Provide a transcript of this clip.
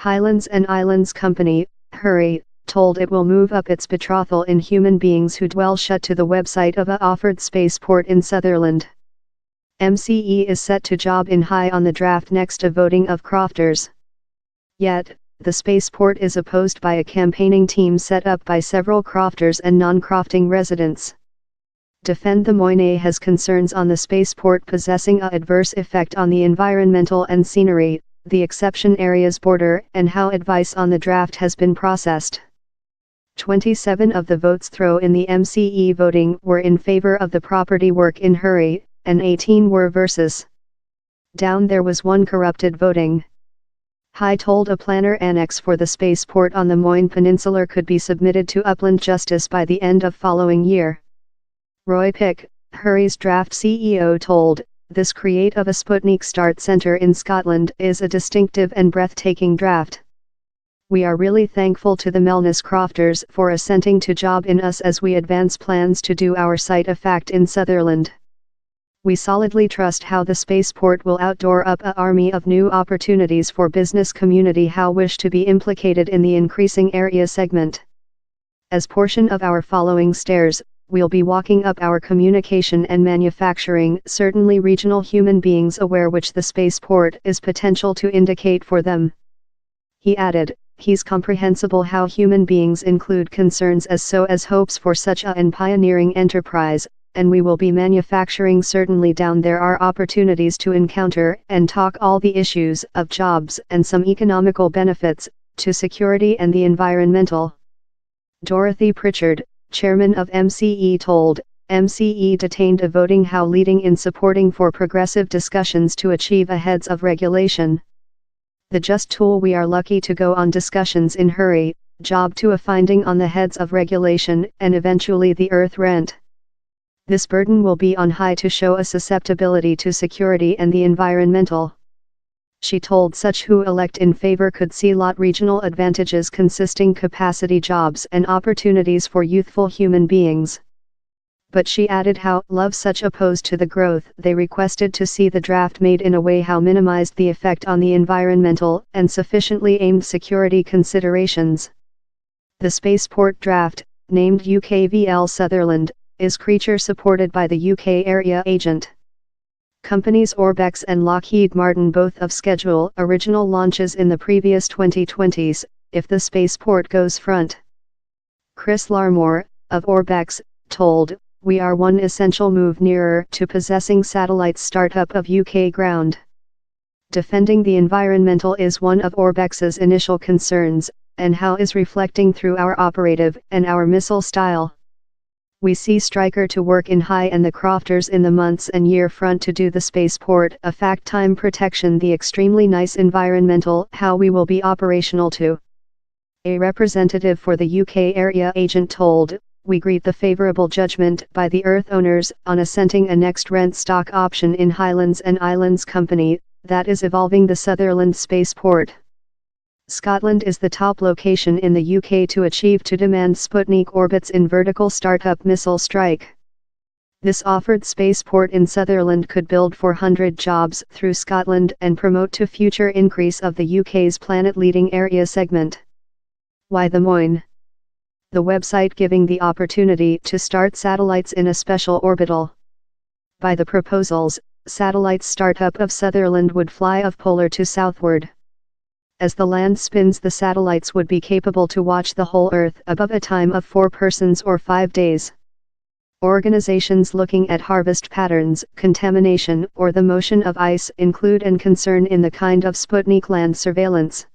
Highlands and Islands Company, hurry, told it will move up its betrothal in human beings who dwell shut to the website of a offered spaceport in Sutherland. MCE is set to job in high on the draft next to voting of crofters. Yet, the spaceport is opposed by a campaigning team set up by several crofters and non-crofting residents. Defend the Moine has concerns on the spaceport possessing a adverse effect on the environmental and scenery, the exception area's border, and how advice on the draft has been processed. 27 of the votes thrown in the MCE voting were in favor of the property work in hurry, and 18 were versus. Down there was one corrupted voting. High told a planner annex for the spaceport on the Moine Peninsula could be submitted to Upland Justice by the end of following year. Roy Pick, Hurry's draft CEO told, "This create of a Sputnik Start Centre in Scotland is a distinctive and breathtaking draft. We are really thankful to the Melness crofters for assenting to job in us as we advance plans to do our site a fact in Sutherland. We solidly trust how the spaceport will outdoor up a army of new opportunities for business community how wish to be implicated in the increasing area segment. As portion of our following stairs, we'll be walking up our communication and manufacturing, certainly regional human beings aware which the spaceport is potential to indicate for them." He added, "He's comprehensible how human beings include concerns as so as hopes for such a and pioneering enterprise, and we will be manufacturing certainly down there are opportunities to encounter and talk all the issues of jobs and some economical benefits, to security and the environmental." Dorothy Pritchard, chairman of MCE told, MCE detained a voting how leading in supporting for progressive discussions to achieve a heads of regulation. The just tool we are lucky to go on discussions in hurry, job to a finding on the heads of regulation and eventually the earth rent. This burden will be on high to show a susceptibility to security and the environmental. She told such who elect in favor could see lot regional advantages consisting capacity jobs and opportunities for youthful human beings. But she added how love such opposed to the growth they requested to see the draft made in a way how minimized the effect on the environmental and sufficiently aimed security considerations. The spaceport draft, named UKVL Sutherland, is creature supported by the UK area agent. Companies Orbex and Lockheed Martin both of schedule original launches in the previous 2020s, if the spaceport goes front. Chris Larmore, of Orbex, told, "We are one essential move nearer to possessing satellites startup of UK ground. Defending the environmental is one of Orbex's initial concerns, and how is reflecting through our operative and our missile style. We see Stryker to work in high and the crofters in the months and year front to do the spaceport a fact time protection the extremely nice environmental how we will be operational too." A representative for the UK area agent told, "We greet the favourable judgment by the Earth owners on assenting a next rent stock option in Highlands and Islands Company, that is evolving the Sutherland spaceport. Scotland is the top location in the UK to achieve to demand Sputnik orbits in vertical startup missile strike. This offered spaceport in Sutherland could build 400 jobs through Scotland and promote to future increase of the UK's planet-leading area segment." Why the Moine? The website giving the opportunity to start satellites in a special orbital. By the proposals, satellites startup of Sutherland would fly of polar to southward. As the land spins, the satellites would be capable to watch the whole Earth above a time of 4 persons or 5 days. Organizations looking at harvest patterns, contamination or the motion of ice include and concern in the kind of Sputnik land surveillance.